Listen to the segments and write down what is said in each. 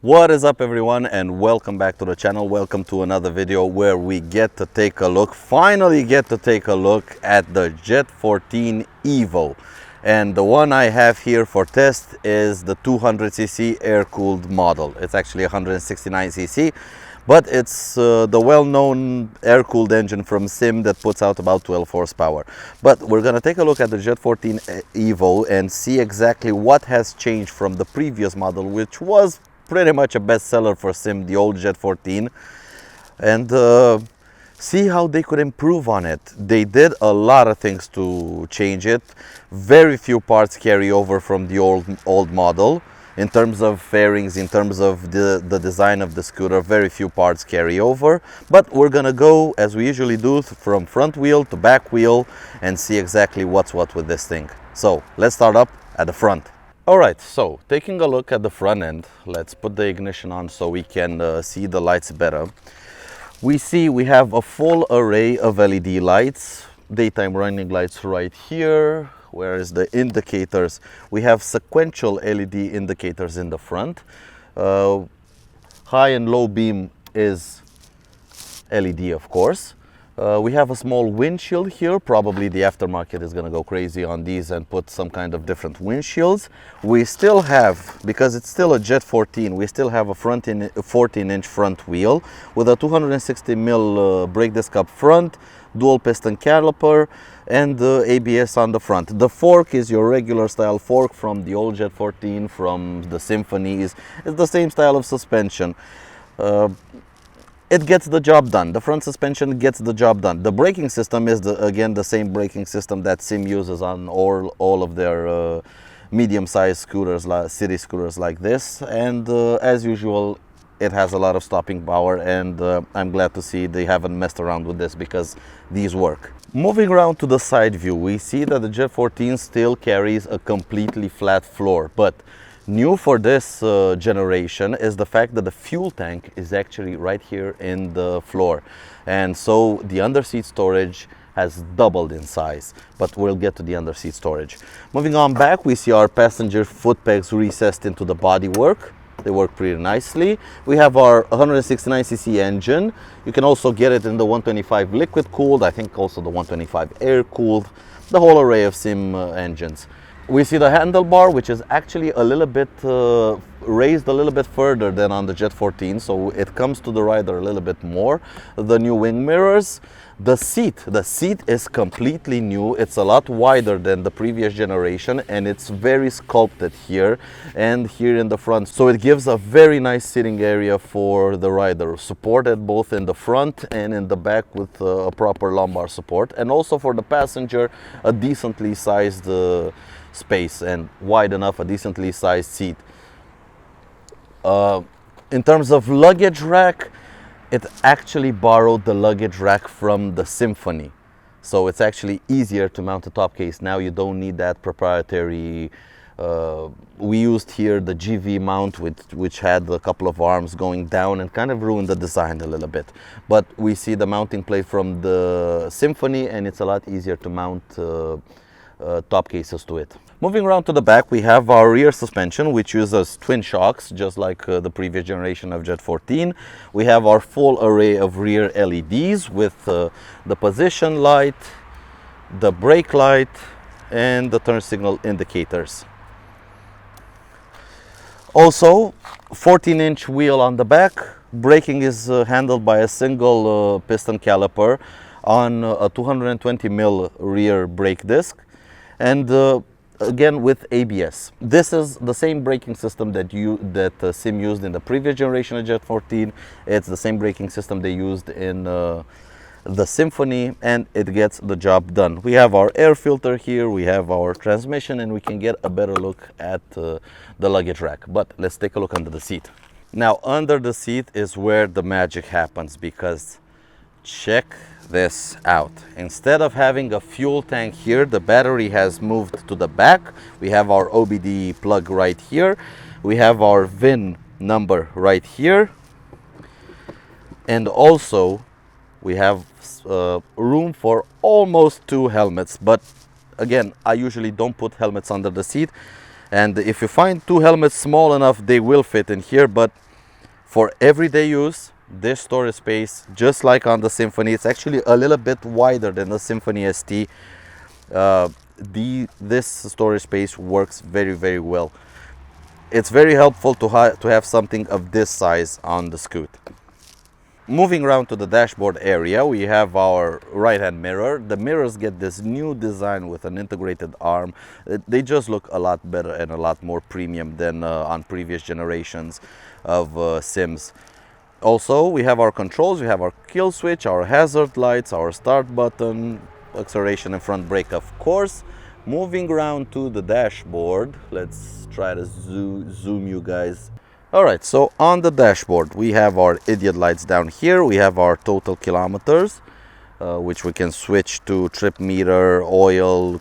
What is up, everyone, and welcome back to the channel. Welcome to another video where we get to take a look, finally get to take a look at the Jet 14 EVO. And the one I have here for test is the 200cc air-cooled model. It's actually 169cc, but it's the well-known air-cooled engine from SYM that puts out about 12 horsepower. But we're going to take a look at the Jet 14 EVO and see exactly what has changed from the previous model, which was pretty much a bestseller for SYM, the old Jet 14, and see how they could improve on it. They did a lot of things to change it. Very few parts carry over from the old model. In terms of fairings, in terms of the design of the scooter, very few parts carry over. But we're gonna go, as we usually do, from front wheel to back wheel and see exactly what's what with this thing. So let's start up at the front. Alright, so taking a look at the front end, let's put the ignition on so we can see the lights better. We have a full array of LED lights, daytime running lights right here, whereas the indicators, we have sequential LED indicators in the front. High and low beam is LED, of course. We have a small windshield here. Probably the aftermarket is going to go crazy on these and put some kind of different windshields. We still have, because it's still a Jet 14, we still have a 14-inch front wheel with a 260mm brake disc up front, dual piston caliper, and ABS on the front. The fork is your regular style fork from the old Jet 14, from the Symphonies. It's the same style of suspension. It gets the job done. The front suspension gets the job done. The braking system is again the same braking system that SYM uses on all of their medium-sized scooters, city scooters like this. And as usual, it has a lot of stopping power, and I'm glad to see they haven't messed around with this because these work. Moving around to the side view, we see that the Jet 14 still carries a completely flat floor, but new for this generation is the fact that the fuel tank is actually right here in the floor, and so the underseat storage has doubled in size, but we'll get to the underseat storage. Moving on back, we see our passenger foot pegs recessed into the bodywork. They work pretty nicely. We have our 169cc engine. You can also get it in the 125 liquid cooled, I think also the 125 air cooled, the whole array of SYM engines. We see the handlebar, which is actually a little bit raised a little bit further than on the Jet 14, so it comes to the rider a little bit more. The new wing mirrors. The seat is completely new. It's a lot wider than the previous generation, and it's very sculpted here and here in the front. So it gives a very nice sitting area for the rider, supported both in the front and in the back with a proper lumbar support. And also for the passenger, a decently sized space and wide enough, a decently sized seat. In terms of luggage rack, it actually borrowed the luggage rack from the Symphony, so it's actually easier to mount a top case. Now you don't need that proprietary, we used here the GV mount which had a couple of arms going down and kind of ruined the design a little bit, but we see the mounting plate from the Symphony, and it's a lot easier to mount top cases to it. Moving around to the back, we have our rear suspension, which uses twin shocks, just like the previous generation of Jet 14. We have our full array of rear LEDs with the position light, the brake light, and the turn signal indicators. Also, 14-inch wheel on the back. Braking is handled by a single piston caliper on a 220mm rear brake disc, and again with ABS. This is the same braking system that SYM used in the previous generation of Jet 14. It's the same braking system they used in the Symphony, and it gets the job done. We have our air filter here, we have our transmission, and we can get a better look at the luggage rack. But let's take a look under the seat. Now under the seat is where the magic happens, because check this out. Instead of having a fuel tank here, the battery has moved to the back. We have our OBD plug right here. We have our VIN number right here. And also we have room for almost 2 helmets. But again, I usually don't put helmets under the seat. And if you find 2 helmets small enough, they will fit in here. But For everyday use, this storage space, just like on the Symphony, it's actually a little bit wider than the Symphony ST. This storage space works very well. It's very helpful to have something of this size on the Scoot. Moving around to the dashboard area, we have our right-hand mirror. The mirrors get this new design with an integrated arm. They just look a lot better and a lot more premium than on previous generations of SYMs. Also, we have our controls. We have our kill switch, our hazard lights, our start button, acceleration and front brake, of course. Moving around to the dashboard, let's try to zoom you guys. Alright, so on the dashboard we have our idiot lights down here. We have our total kilometers, which we can switch to trip meter, oil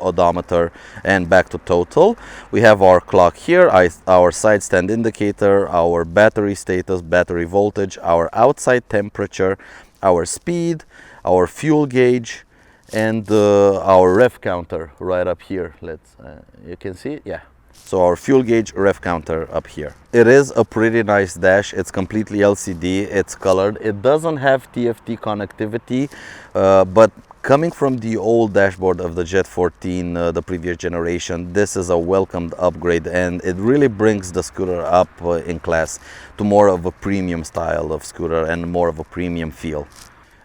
odometer, and back to total. We have our clock here, our side stand indicator, our battery status, battery voltage, our outside temperature, our speed, our fuel gauge, and our ref counter right up here. You can see it, yeah. So our fuel gauge, ref counter up here. It is a pretty nice dash. It's completely LCD, it's colored. It doesn't have TFT connectivity, but coming from the old dashboard of the Jet 14, the previous generation, this is a welcomed upgrade, and it really brings the scooter up in class to more of a premium style of scooter and more of a premium feel.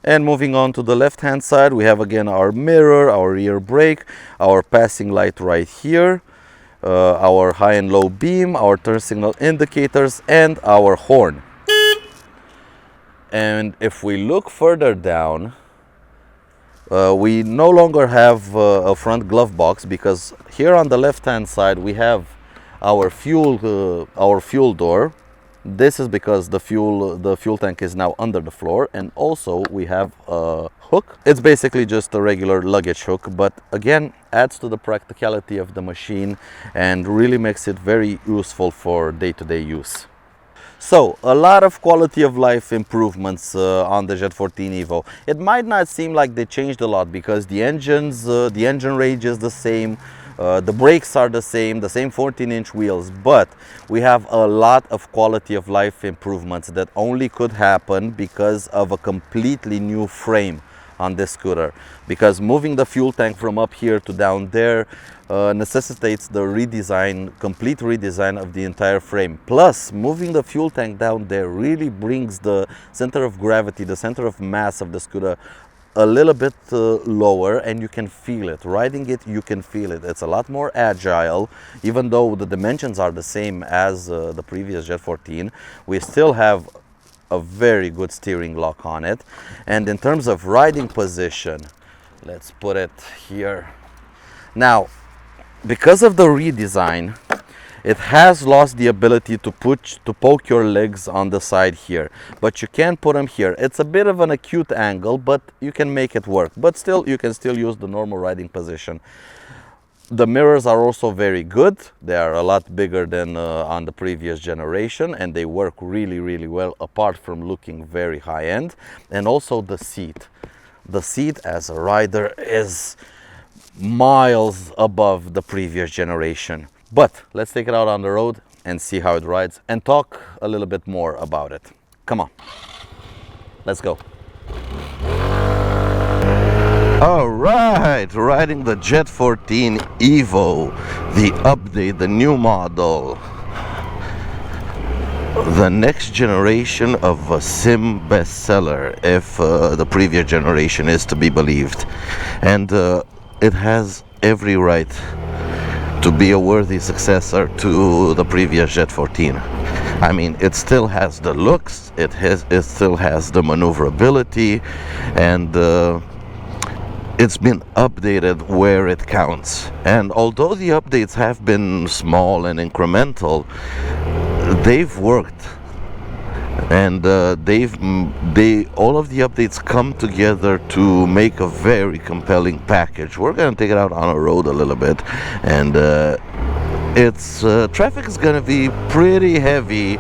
And moving on to the left hand side, we have again our mirror, our rear brake, our passing light right here, our high and low beam, our turn signal indicators, and our horn. And if we look further down, we no longer have a front glove box, because here on the left hand side we have our fuel door. This is because the fuel tank is now under the floor, and also we have a hook. It's basically just a regular luggage hook, but again adds to the practicality of the machine and really makes it very useful for day-to-day use. So a lot of quality of life improvements on the Jet 14 EVO. It might not seem like they changed a lot, because the engine range is the same. The brakes are the same 14-inch wheels, but we have a lot of quality of life improvements that only could happen because of a completely new frame on this scooter. Because moving the fuel tank from up here to down there necessitates the complete redesign of the entire frame. Plus, moving the fuel tank down there really brings the center of gravity, the center of mass of the scooter a little bit lower, and you can feel it. Riding it, you can feel it. It's a lot more agile. Even though the dimensions are the same as the previous Jet 14, we still have a very good steering lock on it. And in terms of riding position, let's put it here. Now, because of the redesign, it has lost the ability to poke your legs on the side here, but you can put them here. It's a bit of an acute angle, but you can make it work. But still, you can still use the normal riding position. The mirrors are also very good. They are a lot bigger than on the previous generation, and they work really well, apart from looking very high-end. And also the seat. The seat as a rider is miles above the previous generation. But let's take it out on the road and see how it rides and talk a little bit more about it. Come on, let's go. All right, riding the Jet 14 EVO, the update, the new model, the next generation of a SYM bestseller, if the previous generation is to be believed. And it has every right to be a worthy successor to the previous Jet 14. I mean, it still has the looks, it still has the maneuverability, and it's been updated where it counts. And although the updates have been small and incremental, they've worked. And all of the updates come together to make a very compelling package. We're going to take it out on a road a little bit, and traffic is going to be pretty heavy,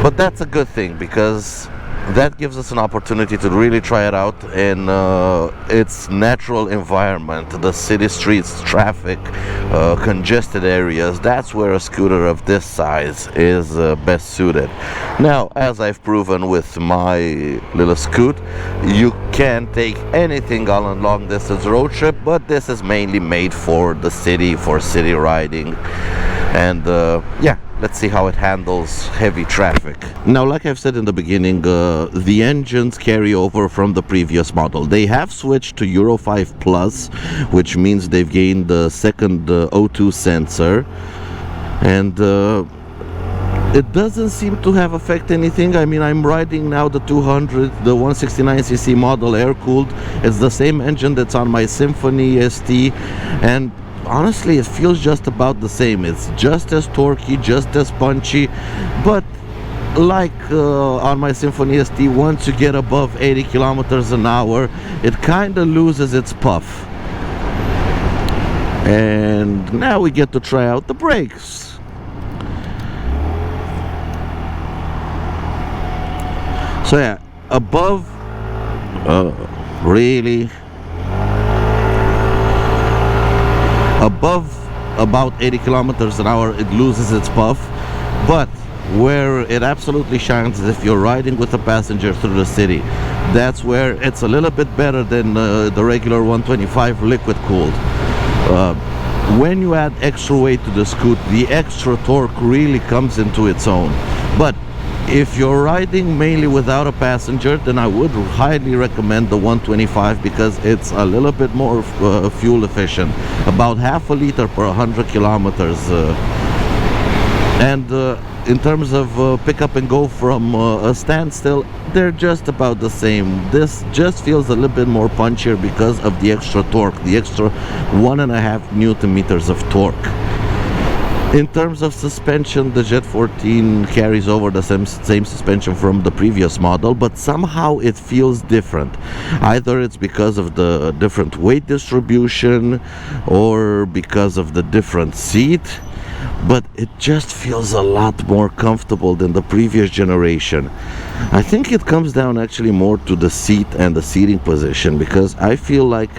but that's a good thing, because that gives us an opportunity to really try it out in its natural environment, the city streets, traffic, congested areas. That's where a scooter of this size is best suited. Now, as I've proven with my little scoot, you can take anything on a long distance road trip, but this is mainly made for the city, for city riding. And yeah, let's see how it handles heavy traffic. Now, like I've said in the beginning, the engines carry over from the previous model. They have switched to Euro 5 Plus, which means they've gained the second O2 sensor, and it doesn't seem to have affected anything. I mean, I'm riding now the 200, the 169cc model air-cooled. It's the same engine that's on my Symphony ST, and honestly, it feels just about the same. It's just as torquey, just as punchy, but like on my Symphony ST, once you get above 80 kilometers an hour, it kind of loses its puff. And now we get to try out the brakes. So yeah, above, really, above about 80 kilometers an hour, it loses its puff. But where it absolutely shines is if you're riding with a passenger through the city. That's where it's a little bit better than the regular 125 liquid cooled. When you add extra weight to the scoot, the extra torque really comes into its own. But if you're riding mainly without a passenger, then I would highly recommend the 125 because it's a little bit more fuel efficient, about half a liter per 100 kilometers. And in terms of pick up and go from a standstill, they're just about the same. This just feels a little bit more punchier because of the extra torque, the extra 1.5 Newton meters of torque. In terms of suspension, the Jet 14 carries over the same suspension from the previous model, but somehow it feels different. Either it's because of the different weight distribution or because of the different seat, but it just feels a lot more comfortable than the previous generation. I think it comes down actually more to the seat and the seating position, because I feel like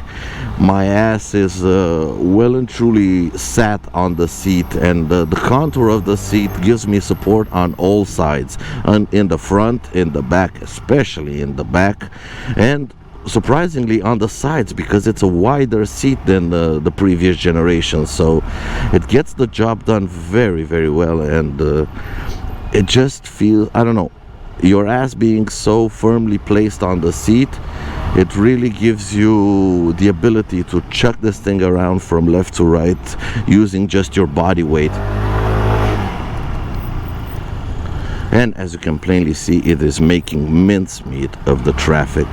my ass is well and truly sat on the seat, and the contour of the seat gives me support on all sides, and in the front, in the back, especially in the back, and surprisingly on the sides, because it's a wider seat than the previous generation. So it gets the job done very, very well, and it just feels, I don't know, your ass being so firmly placed on the seat, it really gives you the ability to chuck this thing around from left to right using just your body weight. And as you can plainly see, it is making mincemeat of the traffic,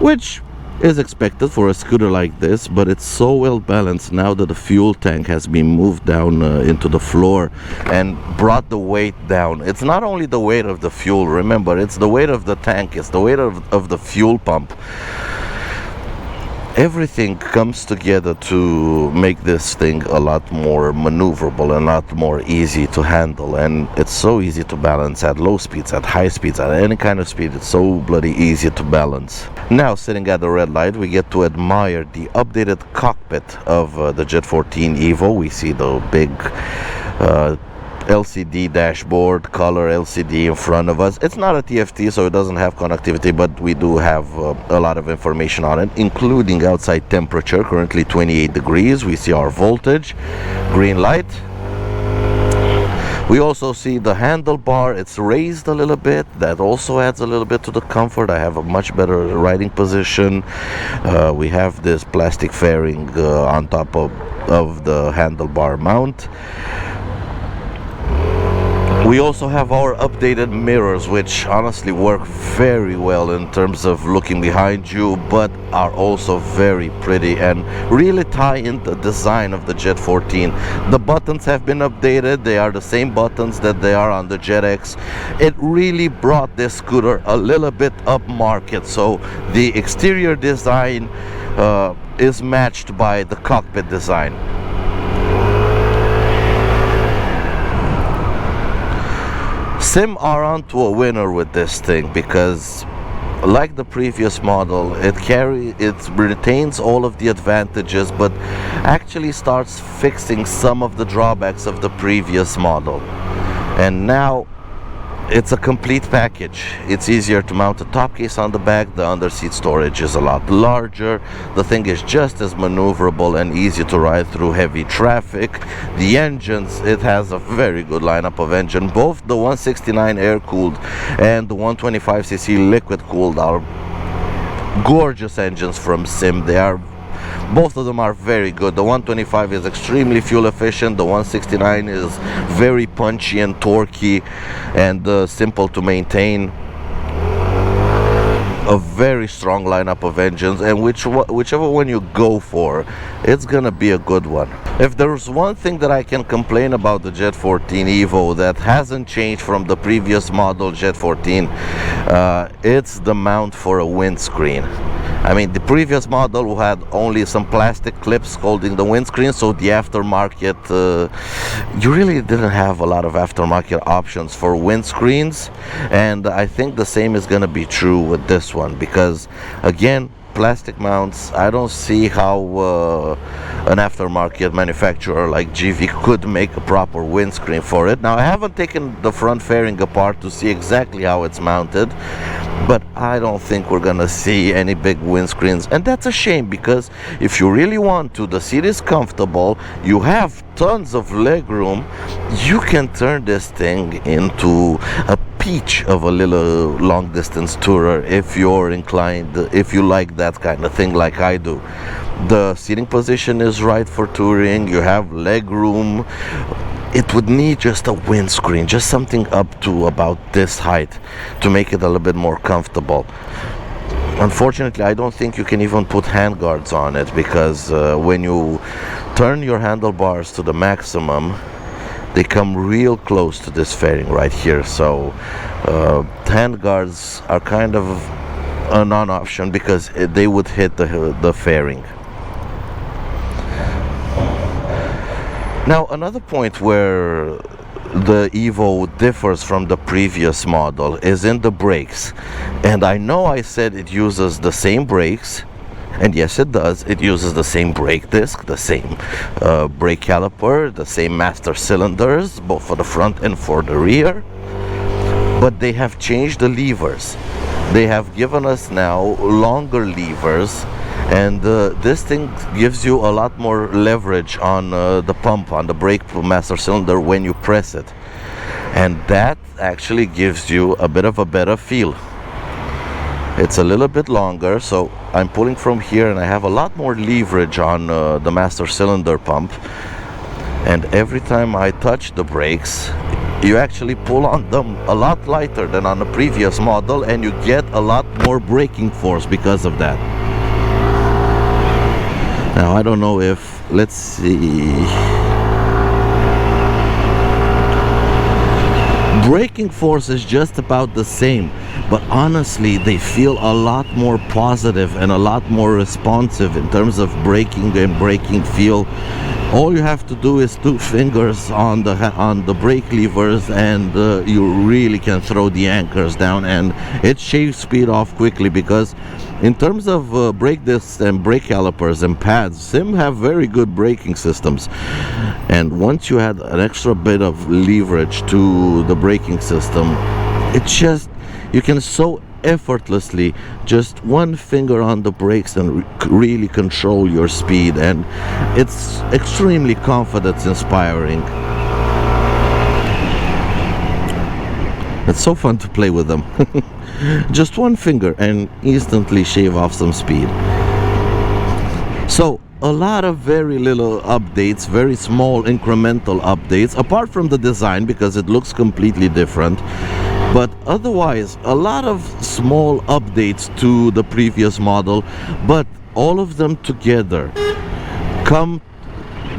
which is expected for a scooter like this, but it's so well balanced now that the fuel tank has been moved down into the floor and brought the weight down. It's not only the weight of the fuel, remember, it's the weight of the tank, it's the weight of the fuel pump. Everything comes together to make this thing a lot more maneuverable and a lot more easy to handle, and it's so easy to balance at low speeds, at high speeds, at any kind of speed. It's so bloody easy to balance. Now, sitting at the red light, we get to admire the updated cockpit of the Jet 14 EVO. We see the big LCD dashboard, color LCD in front of us. It's not a TFT, so it doesn't have connectivity, but we do have a lot of information on it, including outside temperature, currently 28 degrees. We see our voltage, green light. We also see the handlebar, it's raised a little bit. That also adds a little bit to the comfort. I have a much better riding position. We have this plastic fairing on top of the handlebar mount. We also have our updated mirrors, which honestly work very well in terms of looking behind you, but are also very pretty and really tie in the design of the Jet 14. The buttons have been updated. They are the same buttons that they are on the Jet X. It really brought this scooter a little bit up market. So the exterior design is matched by the cockpit design. SYM are onto a winner with this thing, because like the previous model, it retains all of the advantages, but actually starts fixing some of the drawbacks of the previous model. And now it's a complete package. It's easier to mount a top case on the back, the underseat storage is a lot larger, the thing is just as maneuverable and easy to ride through heavy traffic. The engines, it has a very good lineup of engine. Both the 169 air-cooled and the 125cc liquid-cooled are gorgeous engines from SYM. Both of them are very good. The 125 is extremely fuel efficient. The 169 is very punchy and torquey and simple to maintain. A very strong lineup of engines, and whichever one you go for, it's gonna be a good one. If there's one thing that I can complain about the Jet 14 EVO that hasn't changed from the previous model Jet 14, it's the mount for a windscreen. I mean, the previous model had only some plastic clips holding the windscreen, so the aftermarket, you really didn't have a lot of aftermarket options for windscreens, and I think the same is going to be true with this one, because again, plastic mounts, I don't see how an aftermarket manufacturer like GV could make a proper windscreen for it. Now, I haven't taken the front fairing apart to see exactly how it's mounted, but I don't think we're gonna see any big windscreens, and that's a shame, because if you really want to, the seat is comfortable, you have tons of leg room, you can turn this thing into a peach of a little long distance tourer if you're inclined, if you like that kind of thing like I do. The seating position is right for touring, you have leg room. It would need just a windscreen, just something up to about this height to make it a little bit more comfortable. Unfortunately, I don't think you can even put handguards on it, because when you turn your handlebars to the maximum, they come real close to this fairing right here. So handguards are kind of a non-option, because they would hit the fairing. Now, another point where the EVO differs from the previous model is in the brakes. And I know I said it uses the same brakes, and yes, it does. It uses the same brake disc, the same brake caliper, the same master cylinders, both for the front and for the rear. But they have changed the levers. They have given us now longer levers, and this thing gives you a lot more leverage on the pump, on the brake master cylinder when you press it. And that actually gives you a bit of a better feel. It's a little bit longer, so I'm pulling from here and I have a lot more leverage on the master cylinder pump. And every time I touch the brakes, you actually pull on them a lot lighter than on the previous model, and you get a lot more braking force because of that. Now, I don't know if, let's see, braking force is just about the same, but honestly they feel a lot more positive and a lot more responsive in terms of braking and braking feel. All you have to do is 2 fingers on the brake levers, and you really can throw the anchors down, and it shaves speed off quickly, because in terms of brake discs and brake calipers and pads, SYM have very good braking systems. And once you add an extra bit of leverage to the braking system, it's just, you can so effortlessly, just 1 finger on the brakes, and really control your speed, and it's extremely confidence inspiring. It's so fun to play with them. Just 1 finger and instantly shave off some speed. So a lot of very little updates, very small incremental updates, apart from the design, because it looks completely different. But otherwise, a lot of small updates to the previous model, but all of them together come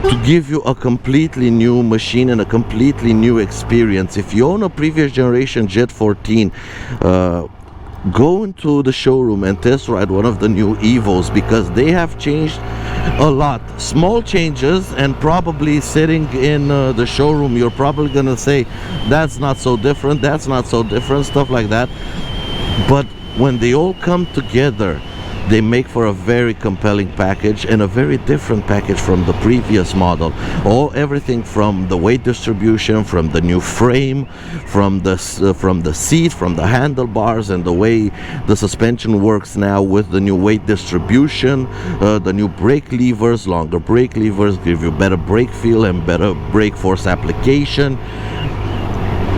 to give you a completely new machine and a completely new experience. If you own a previous generation Jet 14, go into the showroom and test ride one of the new EVOs, because they have changed a lot. Small changes, and probably sitting in the showroom you're probably gonna say that's not so different, that's not so different, stuff like that. But when they all come together, they make for a very compelling package, and a very different package from the previous model. Everything from the weight distribution, from the new frame, from the seat, from the handlebars, and the way the suspension works now with the new weight distribution, the new brake levers, longer brake levers give you better brake feel and better brake force application.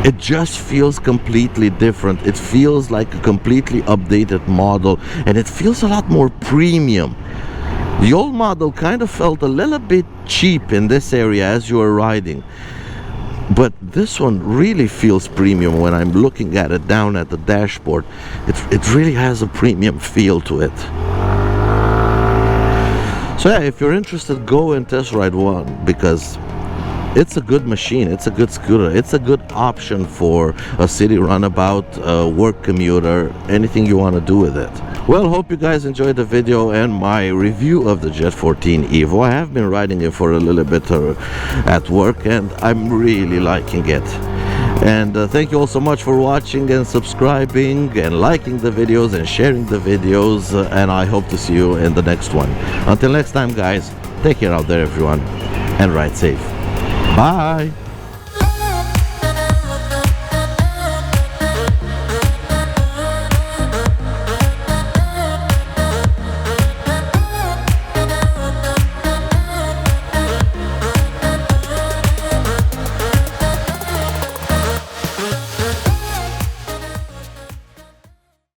It just feels completely different. It feels like a completely updated model, and it feels a lot more premium. The old model kind of felt a little bit cheap in this area as you were riding, but this one really feels premium when I'm looking at it down at the dashboard. It really has a premium feel to it. So yeah, if you're interested, go and test ride one, because it's a good machine, it's a good scooter, it's a good option for a city runabout, work commuter, anything you want to do with it. Well, hope you guys enjoyed the video and my review of the Jet 14 EVO. I have been riding it for a little bit at work, and I'm really liking it. And thank you all so much for watching and subscribing and liking the videos and sharing the videos, and I hope to see you in the next one. Until next time, guys, take care out there, everyone, and ride safe. Bye.